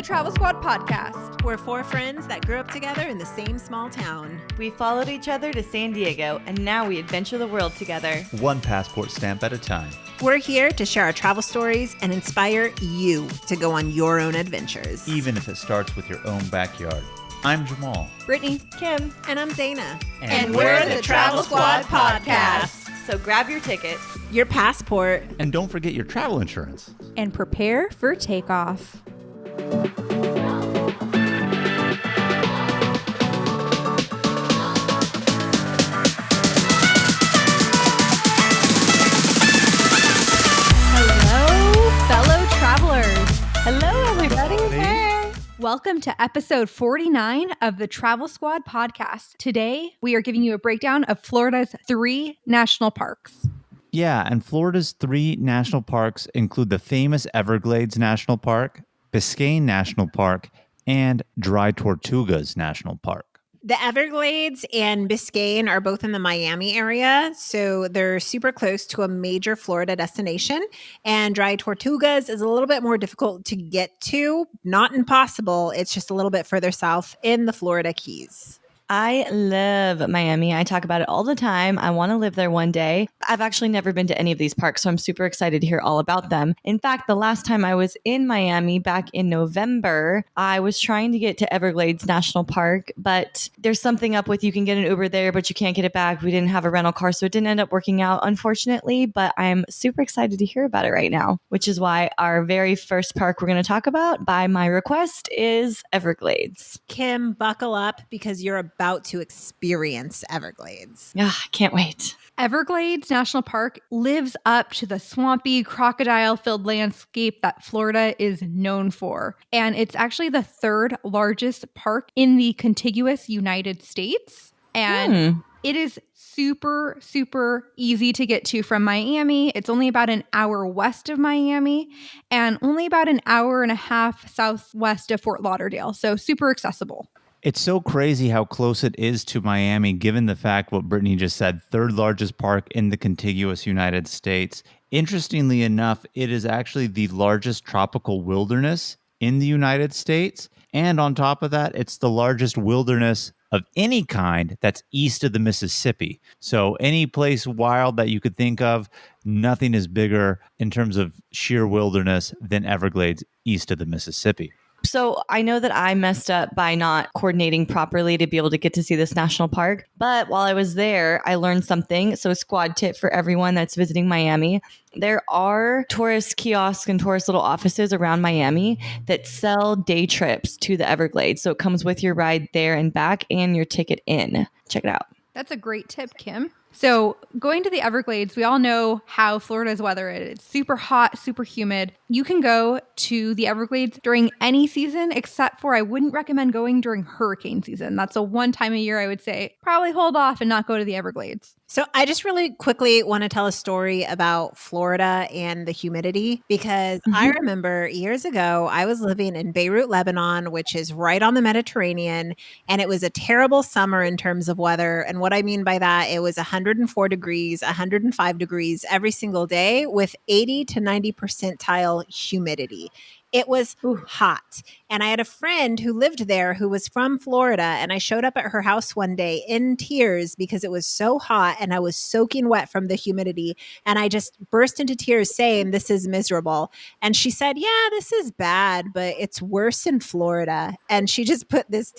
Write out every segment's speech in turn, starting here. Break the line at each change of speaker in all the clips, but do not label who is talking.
Travel Squad podcast.
We're four friends that grew up together in the same small town.
We followed each other to San Diego, and now we adventure the world together.
One passport stamp at a time.
We're here to share our travel stories and inspire you to go on your own adventures.
Even if it starts with your own backyard. I'm Jamal.
Brittany,
Kim,
And I'm Zaina.
and we're the Travel Squad podcast.
So grab your tickets.
Your passport.
And don't forget your travel insurance.
And prepare for takeoff.
Hello, everybody.
Hey. Welcome to episode 49 of the Travel Squad podcast. Today, we are giving you a breakdown of Florida's 3 national parks.
Yeah, and Florida's 3 national parks include the famous Everglades National Park, Biscayne National Park, and Dry Tortugas National Park.
The Everglades and Biscayne are both in the Miami area, so they're super close to a major Florida destination. And Dry Tortugas is a little bit more difficult to get to. Not impossible, it's just a little bit further south in the Florida Keys.
I love Miami. I talk about it all the time. I want to live there one day. I've actually never been to any of these parks, so I'm super excited to hear all about them. In fact, the last time I was in Miami back in November, I was trying to get to Everglades National Park, but there's something up with you can get an Uber there, but you can't get it back. We didn't have a rental car, so it didn't end up working out, unfortunately, but I'm super excited to hear about it right now, which is why our very first park we're going to talk about by my request is Everglades.
Kim, buckle up because you're about to experience Everglades.
Yeah, I can't wait.
Everglades National Park lives up to the swampy, crocodile-filled landscape that Florida is known for. And it's actually the 3rd largest park in the contiguous United States. And it is super, super easy to get to from Miami. It's only about an hour west of Miami and only about an hour and a half southwest of Fort Lauderdale. So super accessible.
It's so crazy how close it is to Miami, given the fact what Brittany just said, 3rd largest park in the contiguous United States. Interestingly enough, it is actually the largest tropical wilderness in the United States. And on top of that, it's the largest wilderness of any kind that's east of the Mississippi. So any place wild that you could think of, nothing is bigger in terms of sheer wilderness than Everglades east of the Mississippi.
So I know that I messed up by not coordinating properly to be able to get to see this national park. But while I was there, I learned something. So a squad tip for everyone that's visiting Miami. There are tourist kiosks and tourist little offices around Miami that sell day trips to the Everglades. So it comes with your ride there and back and your ticket in. Check it out.
That's a great tip, Kim. So going to the Everglades, we all know how Florida's weather is. It's super hot, super humid. You can go to the Everglades during any season, except for I wouldn't recommend going during hurricane season. That's the one time of year I would say probably hold off and not go to the Everglades.
So I just really quickly want to tell a story about Florida and the humidity because I remember years ago, I was living in Beirut, Lebanon, which is right on the Mediterranean. And it was a terrible summer in terms of weather. And what I mean by that, it was 104 degrees, 105 degrees every single day with 80 to 90 percentile humidity. It was hot. And I had a friend who lived there who was from Florida. And I showed up at her house one day in tears because it was so hot and I was soaking wet from the humidity. And I just burst into tears saying, "This is miserable." And she said, "Yeah, this is bad, but it's worse in Florida." And she just put this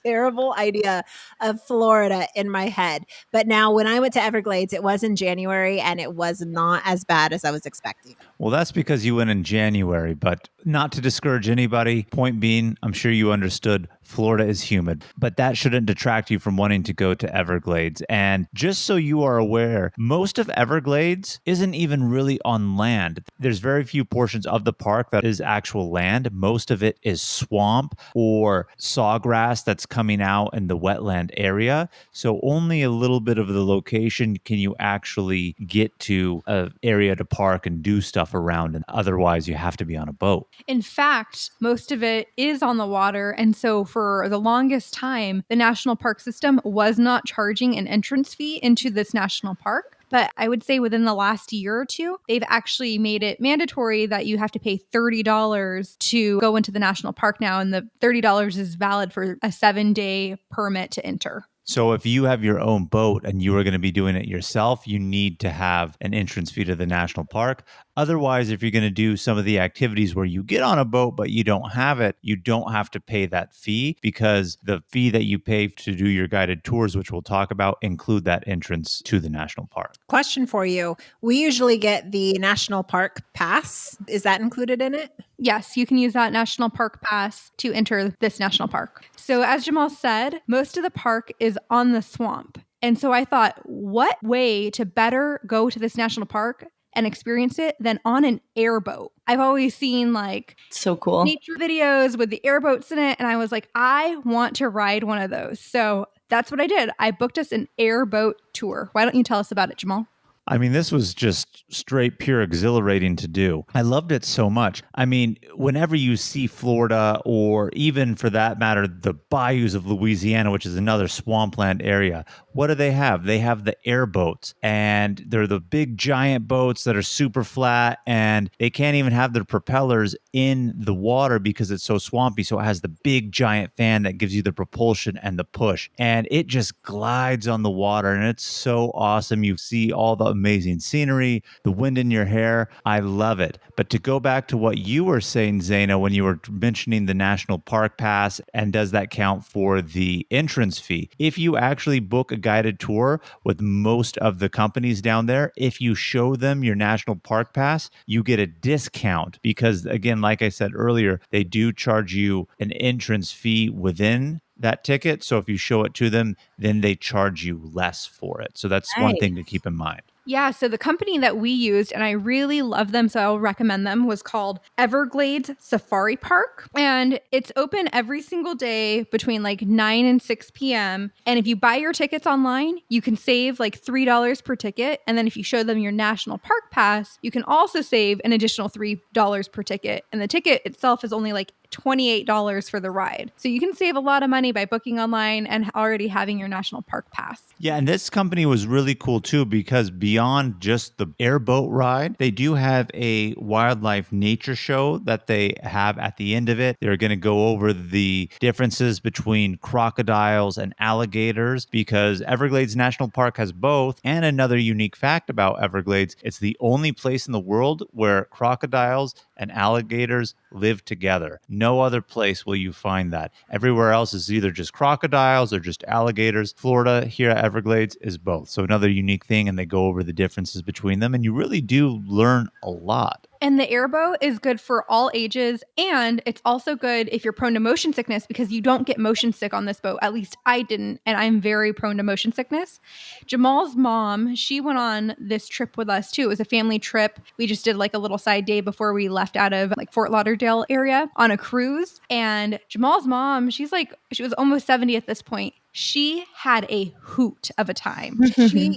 terrible idea of Florida in my head. But now when I went to Everglades, it was in January and it was not as bad as I was expecting.
Well, that's because you went in January, but not to discourage anybody. Point being, I'm sure you understood Florida is humid, but that shouldn't detract you from wanting to go to Everglades. And just so you are aware, most of Everglades isn't even really on land. There's very few portions of the park that is actual land. Most of it is swamp or sawgrass that's coming out in the wetland area. So only a little bit of the location can you actually get to an area to park and do stuff around. And otherwise you have to be on a boat.
In fact, most of it is on the water. And so for the longest time, the national park system was not charging an entrance fee into this national park. But I would say within the last year or two, they've actually made it mandatory that you have to pay $30 to go into the national park now. And the $30 is valid for a 7-day permit to enter.
So if you have your own boat and you are going to be doing it yourself, you need to have an entrance fee to the national park. Otherwise, if you're going to do some of the activities where you get on a boat but you don't have it, you don't have to pay that fee, because the fee that you pay to do your guided tours, which we'll talk about, include that entrance to the national park.
Question for you. We usually get the national park pass. Is that included in it?
Yes, you can use that national park pass to enter this national park. So as Jamal said, most of the park is on the swamp. And so I thought, what way to better go to this national park and experience it than on an airboat? I've always seen like
So cool.
nature videos with the airboats in it. And I was like, I want to ride one of those. So that's what I did. I booked us an airboat tour. Why don't you tell us about it, Jamal?
I mean, this was just straight pure exhilarating to do. I loved it so much. I mean, whenever you see Florida, or even for that matter, the bayous of Louisiana, which is another swampland area, what do they have? They have the airboats, and they're the big giant boats that are super flat, and they can't even have their propellers in the water because it's so swampy. So it has the big giant fan that gives you the propulsion and the push, and it just glides on the water, and it's so awesome. You see all the amazing scenery, the wind in your hair. I love it. But to go back to what you were saying, Zaina, when you were mentioning the National Park Pass, and does that count for the entrance fee? If you actually book a guided tour with most of the companies down there, if you show them your National Park Pass, you get a discount, because again, like I said earlier, they do charge you an entrance fee within that ticket. So if you show it to them, then they charge you less for it. So that's one thing to keep in mind.
Yeah, so the company that we used, and I really love them, so I'll recommend them, was called Everglades Safari Park. And it's open every single day between like 9 and 6 p.m. And if you buy your tickets online, you can save like $3 per ticket. And then if you show them your National Park Pass, you can also save an additional $3 per ticket. And the ticket itself is only like $28 for the ride. So you can save a lot of money by booking online and already having your National Park Pass.
Yeah, and this company was really cool too, because beyond just the airboat ride, they do have a wildlife nature show that they have at the end of it. They're going to go over the differences between crocodiles and alligators, because Everglades National Park has both. And another unique fact about Everglades, it's the only place in the world where crocodiles and alligators live together. No other place will you find that. Everywhere else is either just crocodiles or just alligators. Florida, here at Everglades, is both. So another unique thing, and they go over the differences between them, and you really do learn a lot.
And the airboat is good for all ages. And it's also good if you're prone to motion sickness, because you don't get motion sick on this boat. At least I didn't. And I'm very prone to motion sickness. Jamal's mom, she went on this trip with us too. It was a family trip. We just did like a little side day before we left out of like Fort Lauderdale area on a cruise. And Jamal's mom, she was almost 70 at this point. She had a hoot of a time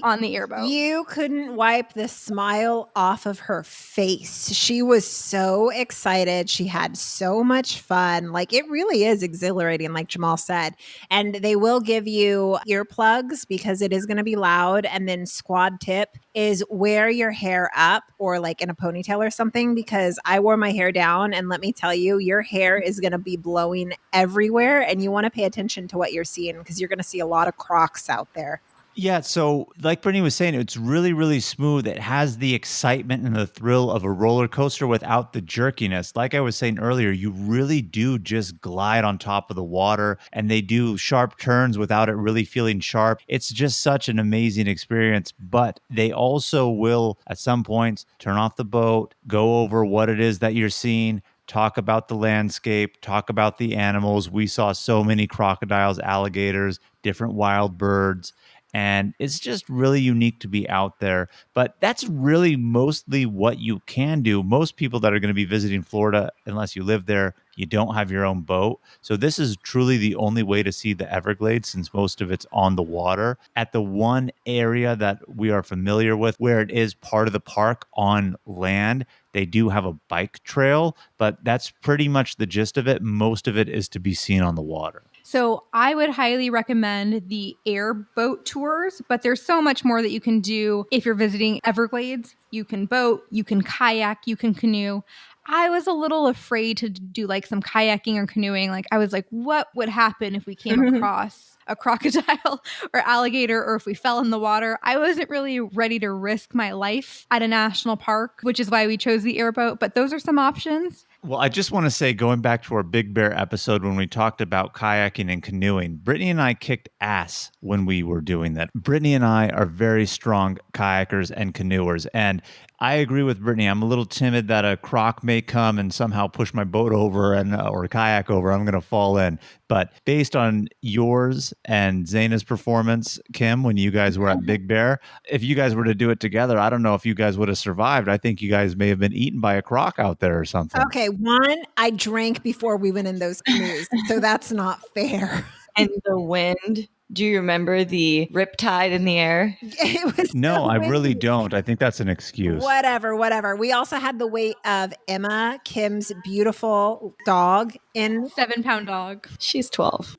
on the airboat.
You couldn't wipe the smile off of her face. She was so excited. She had so much fun. Like, it really is exhilarating, like Jamal said. And they will give you earplugs because it is going to be loud. And then squad tip is wear your hair up or like in a ponytail or something, because I wore my hair down, and let me tell you, your hair is going to be blowing everywhere, and you want to pay attention to what you're seeing, because you're going to see a lot of crocs out there.
Yeah, so like Brittany was saying, it's really, really smooth. It has the excitement and the thrill of a roller coaster without the jerkiness. Like I was saying earlier, you really do just glide on top of the water, and they do sharp turns without it really feeling sharp. It's just such an amazing experience. But they also will, at some points, turn off the boat, go over what it is that you're seeing, talk about the landscape, talk about the animals. We saw so many crocodiles, alligators, different wild birds. And it's just really unique to be out there. But that's really mostly what you can do. Most people that are going to be visiting Florida, unless you live there, you don't have your own boat. So this is truly the only way to see the Everglades, since most of it's on the water. At the one area that we are familiar with, where it is part of the park on land, they do have a bike trail, but that's pretty much the gist of it. Most of it is to be seen on the water.
So I would highly recommend the airboat tours, but there's so much more that you can do if you're visiting Everglades. You can boat, you can kayak, you can canoe. I was a little afraid to do like some kayaking or canoeing. Like I was like, what would happen if we came across a crocodile or alligator, or if we fell in the water? I wasn't really ready to risk my life at a national park, which is why we chose the airboat. But those are some options.
Well, I just want to say, going back to our Big Bear episode when we talked about kayaking and canoeing, Brittany and I kicked ass when we were doing that. Brittany and I are very strong kayakers and canoers. And I agree with Brittany. I'm a little timid that a croc may come and somehow push my boat over and or kayak over. I'm going to fall in. But based on yours and Zaina's performance, Kim, when you guys were at Big Bear, if you guys were to do it together, I don't know if you guys would have survived. I think you guys may have been eaten by a croc out there or something.
Okay, one, I drank before we went in those canoes, so that's not fair.
And the wind. Do you remember the riptide in the air?
It was
No,
so
I really
windy.
don't. I think that's an excuse.
Whatever. We also had the weight of Emma, Kim's beautiful dog, in
7-pound dog.
She's 12.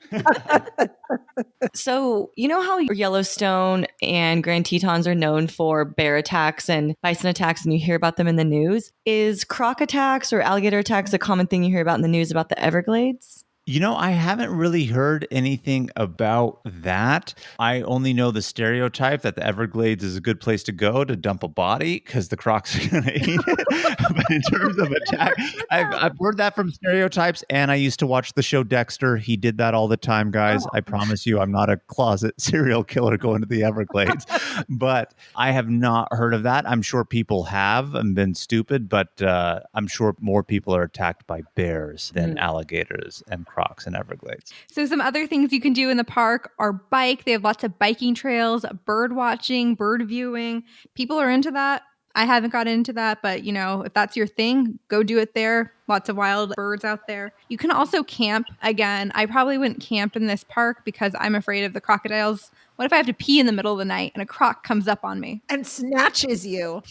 So, you know how Yellowstone and Grand Tetons are known for bear attacks and bison attacks, and you hear about them in the news? Is croc attacks or alligator attacks a common thing you hear about in the news about the Everglades?
You know, I haven't really heard anything about that. I only know the stereotype that the Everglades is a good place to go to dump a body because the crocs are going to eat it. But in terms of attack, I've heard that from stereotypes, and I used to watch the show Dexter. He did that all the time, guys. I promise you, I'm not a closet serial killer going to the Everglades. But I have not heard of that. I'm sure people have and been stupid, but I'm sure more people are attacked by bears than alligators and crocs in Everglades.
So some other things you can do in the park are bike. They have lots of biking trails, bird watching, bird viewing. People are into that. I haven't got into that, but if that's your thing, go do it there. Lots of wild birds out there. You can also camp. Again, I probably wouldn't camp in this park because I'm afraid of the crocodiles. What if I have to pee in the middle of the night and a croc comes up on me?
and snatches you.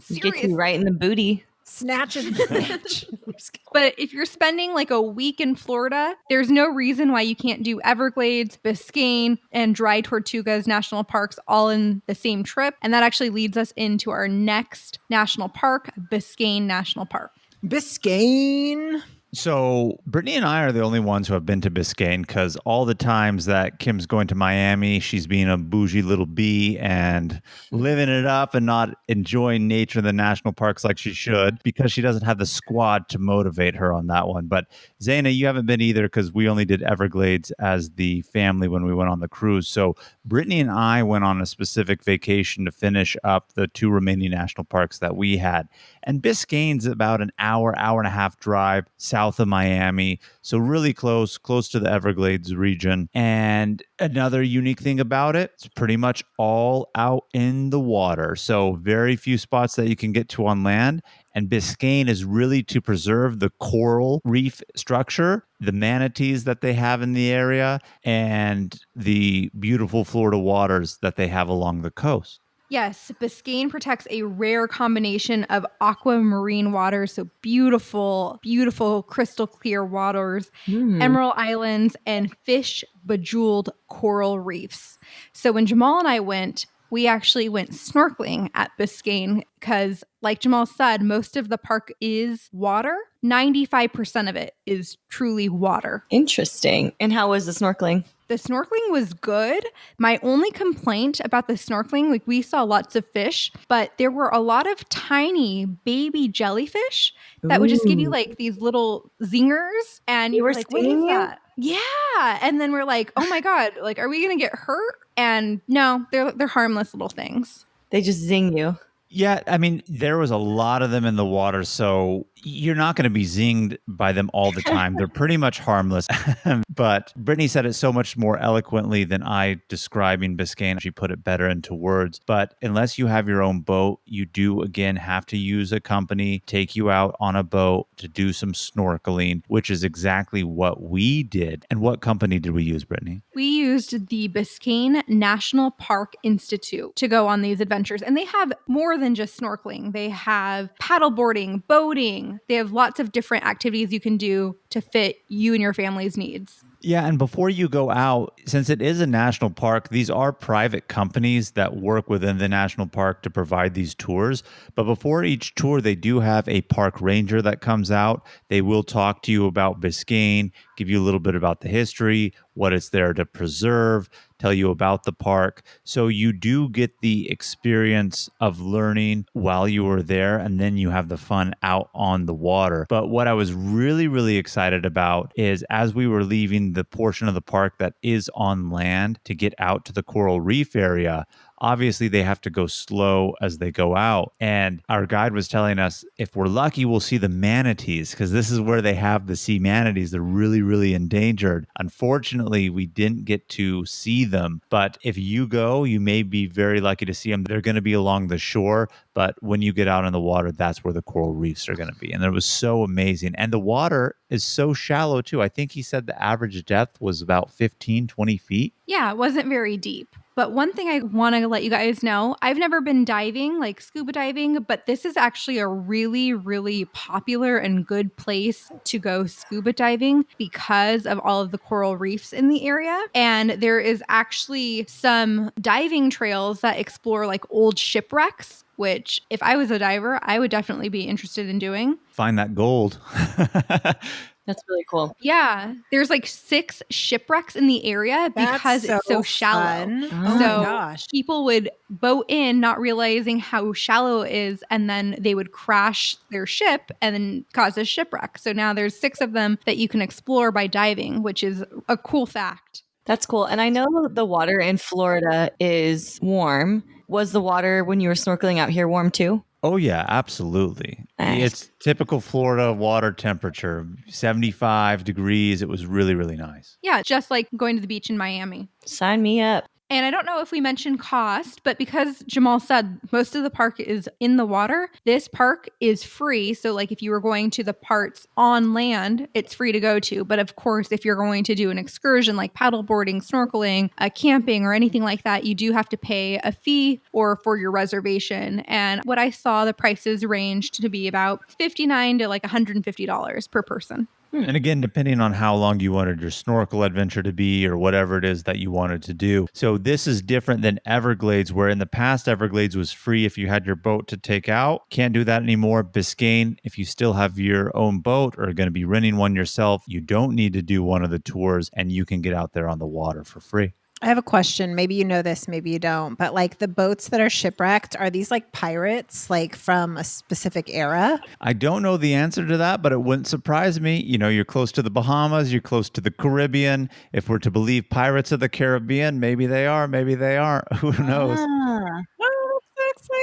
Get you right in the booty.
Snatches.
But if you're spending like a week in Florida, there's no reason why you can't do Everglades, Biscayne, and Dry Tortugas National Parks all in the same trip. And that actually leads us into our next national park, Biscayne National Park.
Biscayne.
So Brittany and I are the only ones who have been to Biscayne because all the times that Kim's going to Miami, she's being a bougie little bee and living it up and not enjoying nature in the national parks like she should because she doesn't have the squad to motivate her on that one. But Zaina, you haven't been either because we only did Everglades as the family when we went on the cruise. So Brittany and I went on a specific vacation to finish up the 2 remaining national parks that we had. And Biscayne's about an hour and a half drive south of Miami. So really close to the Everglades region. And another unique thing about it, it's pretty much all out in the water. So very few spots that you can get to on land. And Biscayne is really to preserve the coral reef structure, the manatees that they have in the area, and the beautiful Florida waters that they have along the coast.
Yes, Biscayne protects a rare combination of aquamarine waters, so beautiful, beautiful crystal clear waters, emerald islands, and fish bejeweled coral reefs. So when Jamal and I went, we actually went snorkeling at Biscayne because, like Jamal said, most of the park is water. 95% of it is truly water.
Interesting. And how was the snorkeling?
The snorkeling was good. My only complaint about the snorkeling, like we saw lots of fish, but there were a lot of tiny baby jellyfish that would just give you like these little zingers. And
They
you
were
were like, what is
stinging you?
that? Yeah. And then we're like, oh my God, like, are we going to get hurt? And no, they're harmless little things.
They just zing you.
Yeah, I mean, there was a lot of them in the water, so you're not going to be zinged by them all the time. They're pretty much harmless. But Brittany said it so much more eloquently than I describing Biscayne. She put it better into words. But unless you have your own boat, you do, again, have to use a company, take you out on a boat to do some snorkeling, which is exactly what we did. And what company did we use, Brittany?
We used the Biscayne National Park Institute to go on these adventures. And they have more than just snorkeling. They have paddleboarding, boating. They have lots of different activities you can do to fit you and your family's needs.
Yeah, and before you go out, since it is a national park, these are private companies that work within the national park to provide these tours. But before each tour, they do have a park ranger that comes out. They will talk to you about Biscayne, give you a little bit about the history, what it's there to preserve, tell you about the park. So you do get the experience of learning while you were there, and then you have the fun out on the water. But what I was really, really excited about is as we were leaving the portion of the park that is on land to get out to the coral reef area, obviously they have to go slow as they go out. And our guide was telling us if we're lucky, we'll see the manatees because this is where they have the sea manatees. They're really, really endangered. Unfortunately, we didn't get to see them. But if you go, you may be very lucky to see them. They're going to be along the shore. But when you get out in the water, that's where the coral reefs are going to be. And it was so amazing. And the water is so shallow, too. I think he said the average depth was about 15, 20 feet.
Yeah, it wasn't very deep. But one thing I want to let you guys know, I've never been diving, like scuba diving, but this is actually a really, really popular and good place to go scuba diving because of all of the coral reefs in the area. And there is actually some diving trails that explore like old shipwrecks, which if I was a diver, I would definitely be interested in doing.
Find that gold.
That's really cool.
Yeah, there's like 6 shipwrecks in the area because
That's
it's so shallow.
fun.
Oh
Oh
So
my gosh.
people would boat in not realizing how shallow it is, and then they would crash their ship and then cause a shipwreck. So now there's 6 of them that you can explore by diving, which is a cool fact.
That's cool. And I know the water in Florida is warm. Was the water when you were snorkeling out here warm too?
Oh, yeah, absolutely.
Nice.
It's typical Florida water temperature, 75 degrees. It was really, really nice.
Yeah, just like going to the beach in Miami.
Sign me up.
And I don't know if we mentioned cost, but because Jamal said most of the park is in the water, this park is free. So, like, if you were going to the parts on land, it's free to go to. But of course, if you're going to do an excursion like paddleboarding, snorkeling, camping, or anything like that, you do have to pay a fee or for your reservation. And what I saw, the prices ranged to be about $59 to like $150 per person.
And again, depending on how long you wanted your snorkel adventure to be or whatever it is that you wanted to do. So this is different than Everglades, where in the past, Everglades was free if you had your boat to take out. Can't do that anymore. Biscayne, if you still have your own boat or are going to be renting one yourself, you don't need to do one of the tours and you can get out there on the water for free.
I have a question. Maybe you know this, maybe you don't. But like the boats that are shipwrecked, are these like pirates, like from a specific era?
I don't know the answer to that, but it wouldn't surprise me. You know, you're close to the Bahamas, you're close to the Caribbean. If we're to believe Pirates of the Caribbean, maybe they are, maybe they aren't. Who knows?
Ah.
Oh, that's so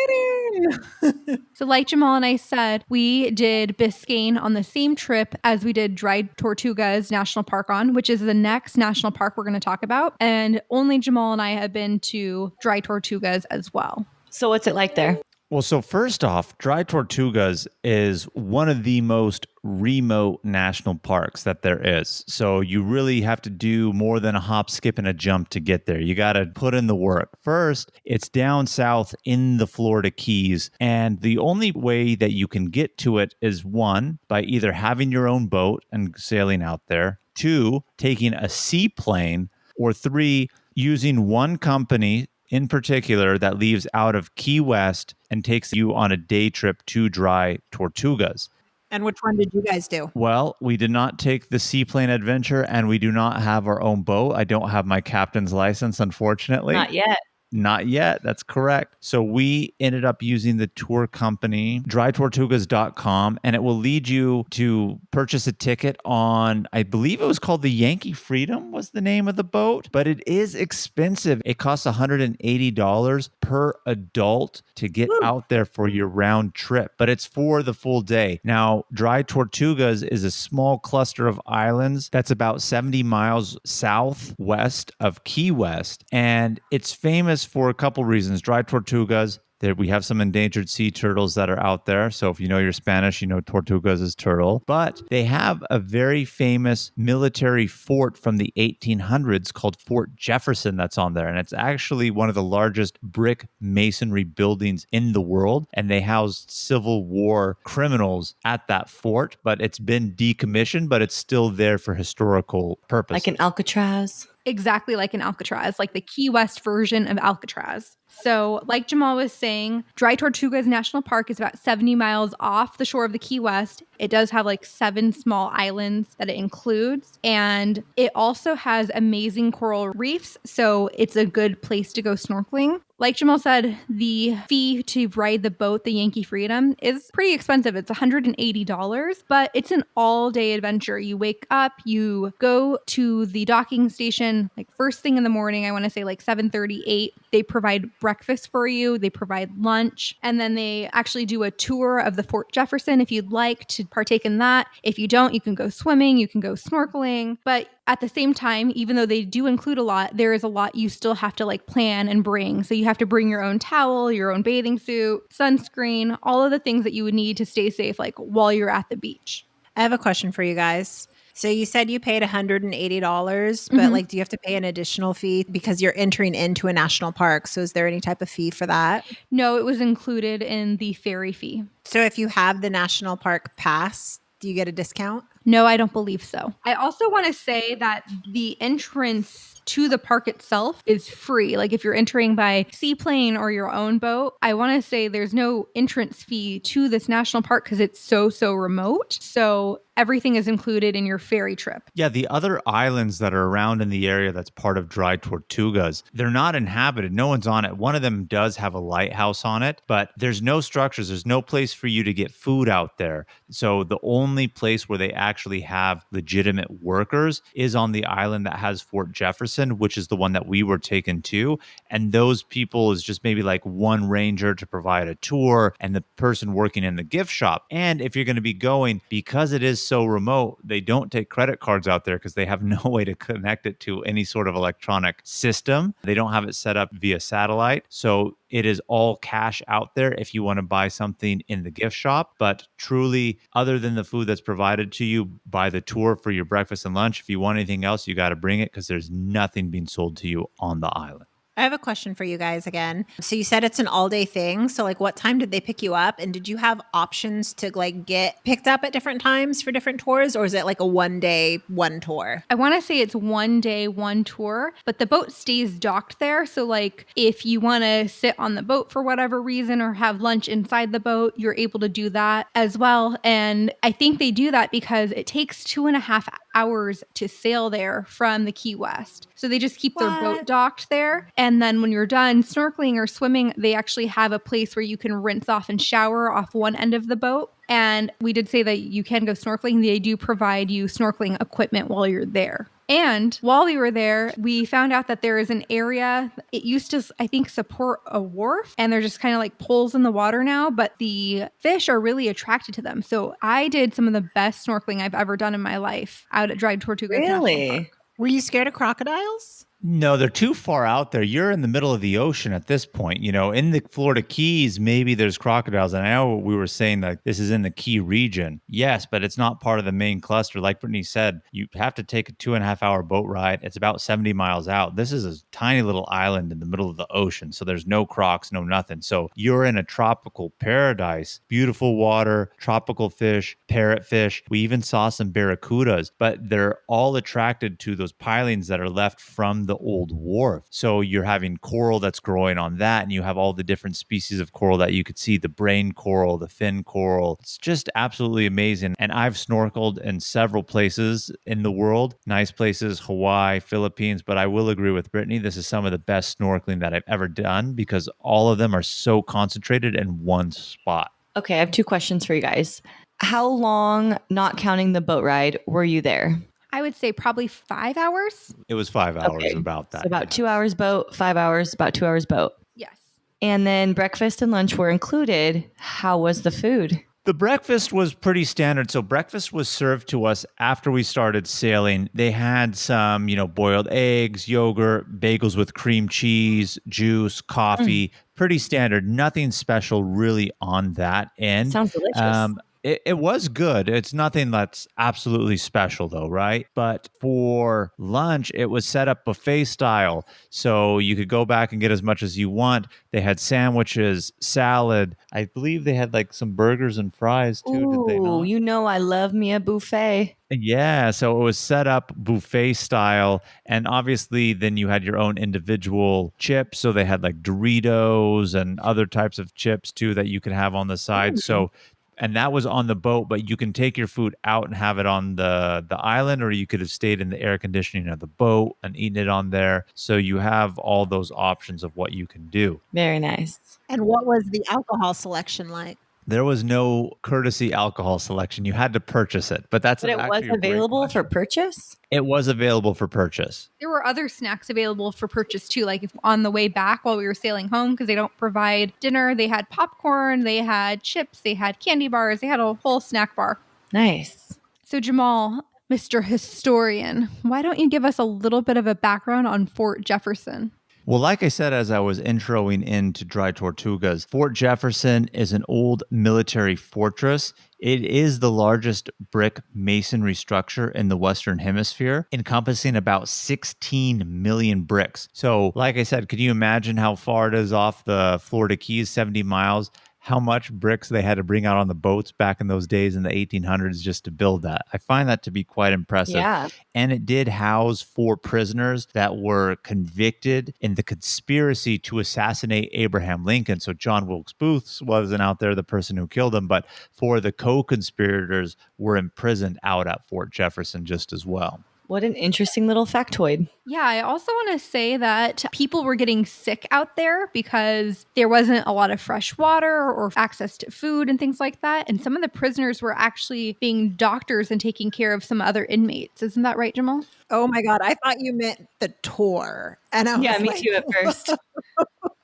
exciting.
So like Jamal and I said, we did Biscayne on the same trip as we did Dry Tortugas National Park on, which is the next national park we're going to talk about. And only Jamal and I have been to Dry Tortugas as well.
So what's it like there?
Well, so first off, Dry Tortugas is one of the most remote national parks that there is. So you really have to do more than a hop, skip, and a jump to get there. You got to put in the work. First, it's down south in the Florida Keys. And the only way that you can get to it is 1, by either having your own boat and sailing out there, 2, taking a seaplane, or 3, using one company in particular that leaves out of Key West and takes you on a day trip to Dry Tortugas.
And which one did you guys do?
Well, we did not take the seaplane adventure and we do not have our own boat. I don't have my captain's license, unfortunately.
Not yet.
Not yet. That's correct. So we ended up using the tour company, drytortugas.com, and it will lead you to purchase a ticket on, I believe it was called the Yankee Freedom was the name of the boat, but it is expensive. It costs $180 per adult to get out there for your round trip, but it's for the full day. Now, Dry Tortugas is a small cluster of islands that's about 70 miles southwest of Key West, and it's famous famous for a couple reasons. Dry Tortugas. There we have some endangered sea turtles that are out there. So if you know your Spanish, you know tortugas is turtle. But they have a very famous military fort from the 1800s called Fort Jefferson that's on there. And it's actually one of the largest brick masonry buildings in the world. And they housed Civil War criminals at that fort. But it's been decommissioned, but it's still there for historical purposes.
Like an Alcatraz.
Exactly like an Alcatraz, like the Key West version of Alcatraz. So, like Jamal was saying, Dry Tortugas National Park is about 70 miles off the shore of the Key West. It does have like 7 small islands that it includes. And it also has amazing coral reefs. So, it's a good place to go snorkeling. Like Jamal said, the fee to ride the boat, the Yankee Freedom, is pretty expensive. It's $180, but it's an all-day adventure. You wake up, you go to the docking station like first thing in the morning. I want to say like 7:38. They provide breakfast for you. They provide lunch. And then they actually do a tour of the Fort Jefferson if you'd like to partake in that. If you don't, you can go swimming, you can go snorkeling. But at the same time, even though they do include a lot, there is a lot you still have to like plan and bring. So you have to bring your own towel, your own bathing suit, sunscreen, all of the things that you would need to stay safe like while you're at the beach.
I have a question for you guys. So you said you paid $180, but like, do you have to pay an additional fee because you're entering into a national park? So is there any type of fee for that?
No, it was included in the ferry fee.
So if you have the national park pass, do you get a discount?
No, I don't believe so. I also want to say that the entrance to the park itself is free. Like if you're entering by seaplane or your own boat, I want to say there's no entrance fee to this national park because it's so remote. So everything is included in your ferry trip.
Yeah, the other islands that are around in the area that's part of Dry Tortugas, they're not inhabited. No one's on it. One of them does have a lighthouse on it, but there's no structures. There's no place for you to get food out there. So the only place where they actually have legitimate workers is on the island that has Fort Jefferson, which is the one that we were taken to. And those people is just maybe like one ranger to provide a tour and the person working in the gift shop. And if you're going to be going, because it is so remote, they don't take credit cards out there because they have no way to connect it to any sort of electronic system. They don't have it set up via satellite. So it is all cash out there if you want to buy something in the gift shop. But truly, other than the food that's provided to you by the tour for your breakfast and lunch, if you want anything else, you got to bring it because there's nothing being sold to you on the island.
I have a question for you guys again. So you said it's an all-day thing. So like what time did they pick you up? And did you have options to like get picked up at different times for different tours? Or is it like a 1 day, one tour?
I want to say it's 1 day, one tour, but the boat stays docked there. So like if you want to sit on the boat for whatever reason or have lunch inside the boat, you're able to do that as well. And I think they do that because it takes 2.5 hours to sail there from the Key West. So they just keep their boat docked there. And then when you're done snorkeling or swimming, they actually have a place where you can rinse off and shower off one end of the boat. And we did say that you can go snorkeling. They do provide you snorkeling equipment while you're there. And while we were there, we found out that there is an area, it used to, I think, support a wharf, and they're just kind of like poles in the water now, but the fish are really attracted to them. So I did some of the best snorkeling I've ever done in my life out at Dry Tortugas National Park.
Were you scared of crocodiles?
No, they're too far out there. You're in the middle of the ocean at this point. You know, in the Florida Keys, maybe there's crocodiles. And I know we were saying that this is in the Key region. Yes, but it's not part of the main cluster. Like Brittany said, you have to take a 2.5 hour boat ride. It's about 70 miles out. This is a tiny little island in the middle of the ocean. So there's no crocs, no nothing. So you're in a tropical paradise, beautiful water, tropical fish, parrotfish. We even saw some barracudas, but they're all attracted to those pilings that are left from the old wharf. So you're having coral that's growing on that, and you have all the different species of coral that you could see, the brain coral, the fin coral. It's just absolutely amazing. And I've snorkeled in several places in the world, nice places, Hawaii, Philippines, but I will agree with Brittany. This is some of the best snorkeling that I've ever done because all of them are so concentrated in one spot.
Okay, I have 2 questions for you guys. How long, not counting the boat ride, were you there?
I would say probably 5 hours.
It was 5 hours,
Okay.
about that.
So about 2 hours boat, 5 hours, about 2 hours boat.
Yes.
And then breakfast and lunch were included. How was the food?
The breakfast was pretty standard. So breakfast was served to us after we started sailing. They had some, boiled eggs, yogurt, bagels with cream cheese, juice,
Mm,
coffee. Pretty standard. Nothing special really on that end.
sounds delicious.
It was good. It's nothing that's absolutely special though, right? But for lunch, it was set up buffet style. So you could go back and get as much as you want. They had sandwiches, salad. I believe they had like some burgers and fries too, did they
Ooh,
not?
I love me a buffet.
Yeah, so it was set up buffet style. And obviously, then you had your own individual chips. So they had like Doritos and other types of chips too that you could have on the side.
Mm.
So, and that was on the boat, but you can take your food out and have it on the island, or you could have stayed in the air conditioning of the boat and eaten it on there. So you have all those options of what you can do.
Very nice.
And what was the alcohol selection like?
There was no courtesy alcohol selection. You had to purchase it, but that's
But it was
actually a great
available for
question.
purchase?
It was available for purchase.
There were other snacks available for purchase too, like if on the way back while we were sailing home, because they don't provide dinner. They had popcorn, they had chips, they had candy bars, they had a whole snack bar.
Nice.
So, Jamal, Mr. Historian, why don't you give us a little bit of a background on Fort Jefferson?
Well, like I said, as I was introing into Dry Tortugas, Fort Jefferson is an old military fortress. It is the largest brick masonry structure in the Western Hemisphere, encompassing about 16 million bricks. So, like I said, could you imagine how far it is off the Florida Keys, 70 miles? How much bricks they had to bring out on the boats back in those days in the 1800s just to build that. I find that to be quite impressive.
Yeah.
And it did house 4 prisoners that were convicted in the conspiracy to assassinate Abraham Lincoln. So John Wilkes Booth wasn't out there, the person who killed him, but 4 of the co-conspirators were imprisoned out at Fort Jefferson just as well.
What an interesting little factoid.
Yeah, I also want to say that people were getting sick out there because there wasn't a lot of fresh water or access to food and things like that. And some of the prisoners were actually being doctors and taking care of some other inmates. Isn't that right, Jamal?
Oh my God, I thought you meant the tour. And I
Yeah,
was
me
like,
too at first.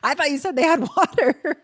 I thought you said they had water.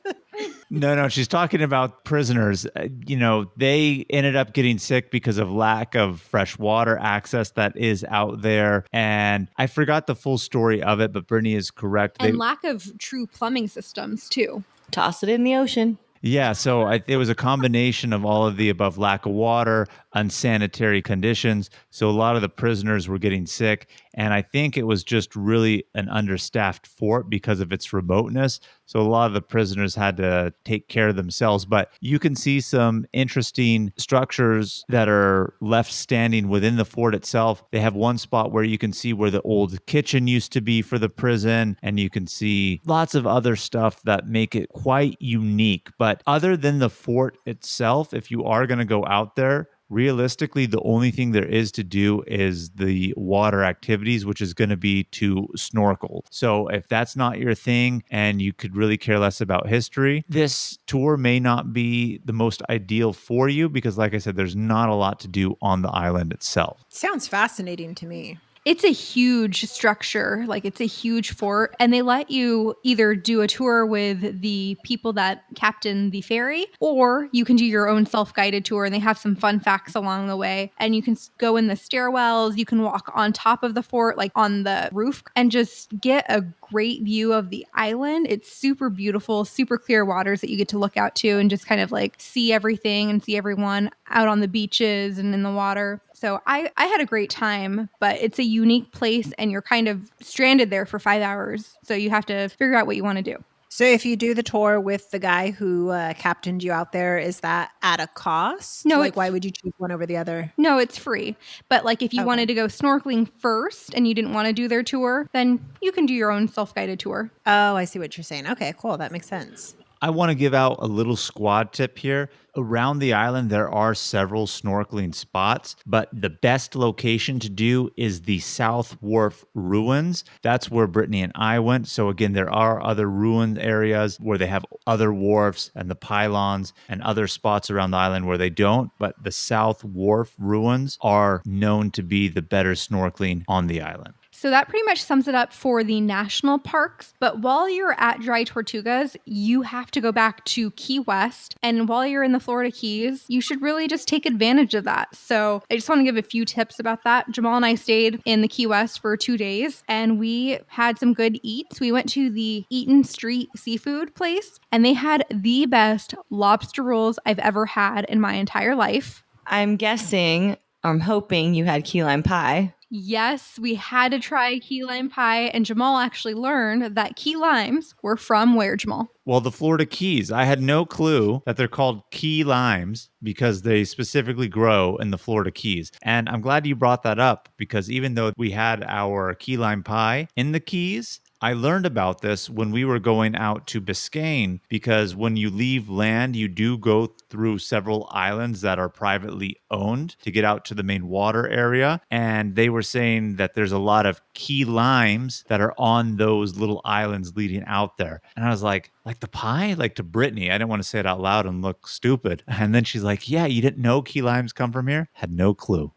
No, she's talking about prisoners. They ended up getting sick because of lack of fresh water access that is out there. And I forgot the full story of it, but Brittany is correct.
And lack of true plumbing systems, too.
Toss it in the ocean.
Yeah, so it was a combination of all of the above: lack of water, unsanitary conditions. So a lot of the prisoners were getting sick. And I think it was just really an understaffed fort because of its remoteness. So a lot of the prisoners had to take care of themselves. But you can see some interesting structures that are left standing within the fort itself. They have one spot where you can see where the old kitchen used to be for the prison. And you can see lots of other stuff that make it quite unique. But other than the fort itself, if you are going to go out there, realistically, the only thing there is to do is the water activities, which is going to be to snorkel. So if that's not your thing and you could really care less about history, this tour may not be the most ideal for you because, like I said, there's not a lot to do on the island itself.
Sounds fascinating to me.
It's a huge structure, like it's a huge fort, and they let you either do a tour with the people that captain the ferry, or you can do your own self-guided tour, and they have some fun facts along the way. And you can go in the stairwells, you can walk on top of the fort, like on the roof, and just get a great view of the island. It's super beautiful, super clear waters that you get to look out to and just kind of like see everything and see everyone out on the beaches and in the water. So I had a great time, but it's a unique place and you're kind of stranded there for 5 hours. So you have to figure out what you want to do.
So if you do the tour with the guy who captained you out there, is that at a cost?
No,
Like, why would you choose one over the other?
No, it's free. But like if you wanted to go snorkeling first and you didn't want to do their tour, then you can do your own self-guided tour.
Oh, I see what you're saying. Okay, cool. That makes sense.
I want to give out a little squad tip here. Around the island, there are several snorkeling spots, but the best location to do is the South Wharf Ruins. That's where Brittany and I went. So again, there are other ruined areas where they have other wharfs and the pylons and other spots around the island where they don't. But the South Wharf Ruins are known to be the better snorkeling on the island.
So that pretty much sums it up for the national parks. But while you're at Dry Tortugas, you have to go back to Key West. And while you're in the Florida Keys, you should really just take advantage of that. So I just want to give a few tips about that. Jamal and I stayed in the Key West for 2 days and we had some good eats. We went to the Eaton Street seafood place and they had the best lobster rolls I've ever had in my entire life.
I'm guessing, I'm hoping you had key lime pie.
Yes, we had to try key lime pie, and Jamal actually learned that key limes were from where, Jamal?
Well, the Florida Keys. I had no clue that they're called key limes because they specifically grow in the Florida Keys. And I'm glad you brought that up because even though we had our key lime pie in the Keys, I learned about this when we were going out to Biscayne because when you leave land, you do go through several islands that are privately owned to get out to the main water area. And they were saying that there's a lot of key limes that are on those little islands leading out there. And I was like the pie? Like to Brittany. I didn't want to say it out loud and look stupid. And then she's like, yeah, you didn't know key limes come from here? Had no clue.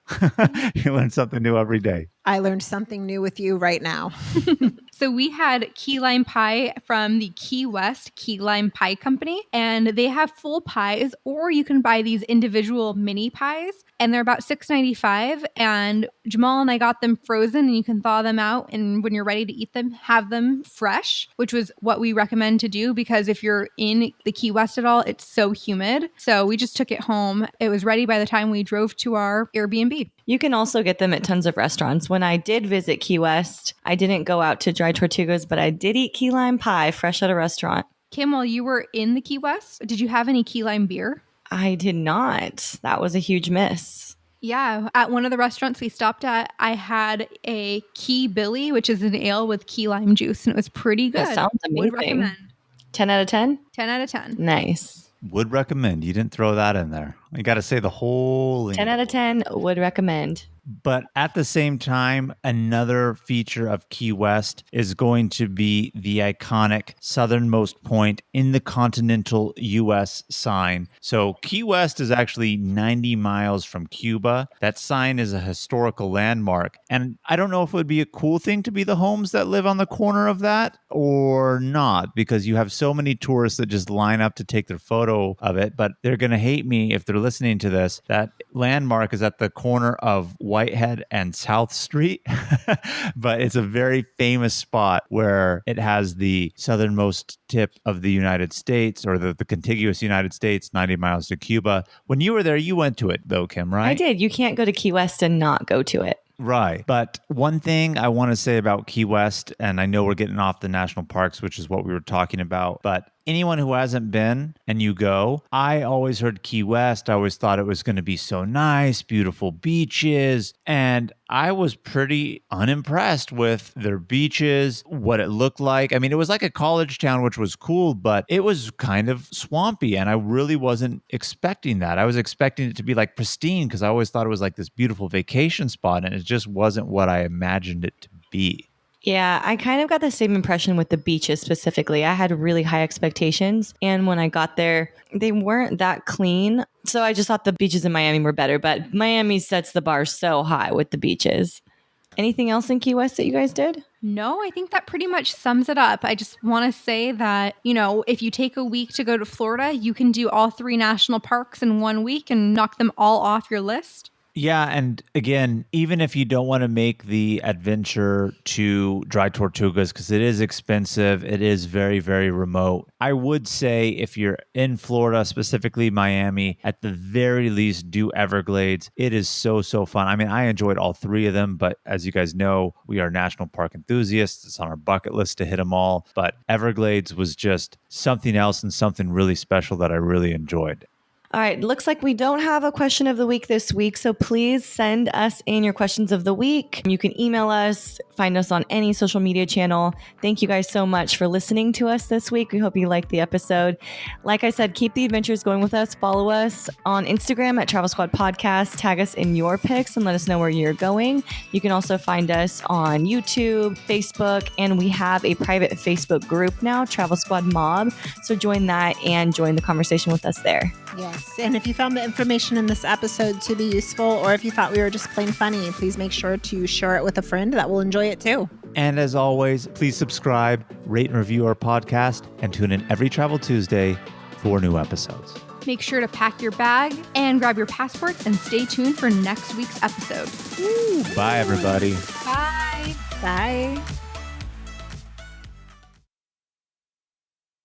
You learn something new every day.
I learned something new with you right now.
So we had key lime pie from the Key West Key Lime Pie Company, and they have full pies, or you can buy these individual mini pies, and they're about $6.95. And Jamal and I got them frozen, and you can thaw them out, and when you're ready to eat them, have them fresh, which was what we recommend to do because if you're in the Key West at all, it's so humid. So we just took it home. It was ready by the time we drove to our Airbnb.
You can also get them at tons of restaurants. When I did visit Key West, I didn't go out to Dry Tortugas, but I did eat key lime pie fresh at a restaurant.
Kim, while you were in the Key West, did you have any key lime beer?
I did not. That was a huge miss.
Yeah, at one of the restaurants we stopped at, I had a Key Billy, which is an ale with key lime juice, and it was pretty good.
That sounds amazing.
Would recommend.
10 out of 10?
10 out of 10.
Nice.
Would recommend. You didn't throw that in there. You got to say the whole
10 out of 10 would recommend.
But at the same time, another feature of Key West is going to be the iconic southernmost point in the continental U.S. sign. So Key West is actually 90 miles from Cuba. That sign is a historical landmark. And I don't know if it would be a cool thing to be the homes that live on the corner of that or not, because you have so many tourists that just line up to take their photo of it. But they're going to hate me if they're listening to this. That landmark is at the corner of Whitehead and South Street, but it's a very famous spot where it has the southernmost tip of the United States or the contiguous United States, 90 miles to Cuba. When you were there, you went to it though, Kim, right?
I did. You can't go to Key West and not go to it.
Right. But one thing I want to say about Key West, and I know we're getting off the national parks, which is what we were talking about, but anyone who hasn't been and you go, I always heard Key West. I always thought it was going to be so nice, beautiful beaches. And I was pretty unimpressed with their beaches, what it looked like. I mean, it was like a college town, which was cool, but it was kind of swampy. And I really wasn't expecting that. I was expecting it to be like pristine because I always thought it was like this beautiful vacation spot. And it just wasn't what I imagined it to be.
Yeah, I kind of got the same impression with the beaches specifically. I had really high expectations. And when I got there, they weren't that clean. So I just thought the beaches in Miami were better. But Miami sets the bar so high with the beaches. Anything else in Key West that you guys did?
No, I think that pretty much sums it up. I just want to say that, if you take a week to go to Florida, you can do all 3 national parks in 1 week and knock them all off your list.
Yeah, and again, even if you don't want to make the adventure to Dry Tortugas, because it is expensive, it is very, very remote, I would say if you're in Florida, specifically Miami, at the very least, do Everglades. It is so, so fun. I mean, I enjoyed all 3 of them, but as you guys know, we are national park enthusiasts. It's on our bucket list to hit them all. But Everglades was just something else and something really special that I really enjoyed.
All right. Looks like we don't have a question of the week this week. So please send us in your questions of the week. You can email us, find us on any social media channel. Thank you guys so much for listening to us this week. We hope you liked the episode. Like I said, keep the adventures going with us. Follow us on Instagram at Travel Squad Podcast. Tag us in your pics and let us know where you're going. You can also find us on YouTube, Facebook, and we have a private Facebook group now, Travel Squad Mob. So join that and join the conversation with us there.
Yes. And if you found the information in this episode to be useful, or if you thought we were just plain funny, please make sure to share it with a friend that will enjoy it too.
And as always, please subscribe, rate and review our podcast, and tune in every Travel Tuesday for new episodes.
Make sure to pack your bag and grab your passport and stay tuned for next week's episode.
Bye, everybody.
Bye.
Bye.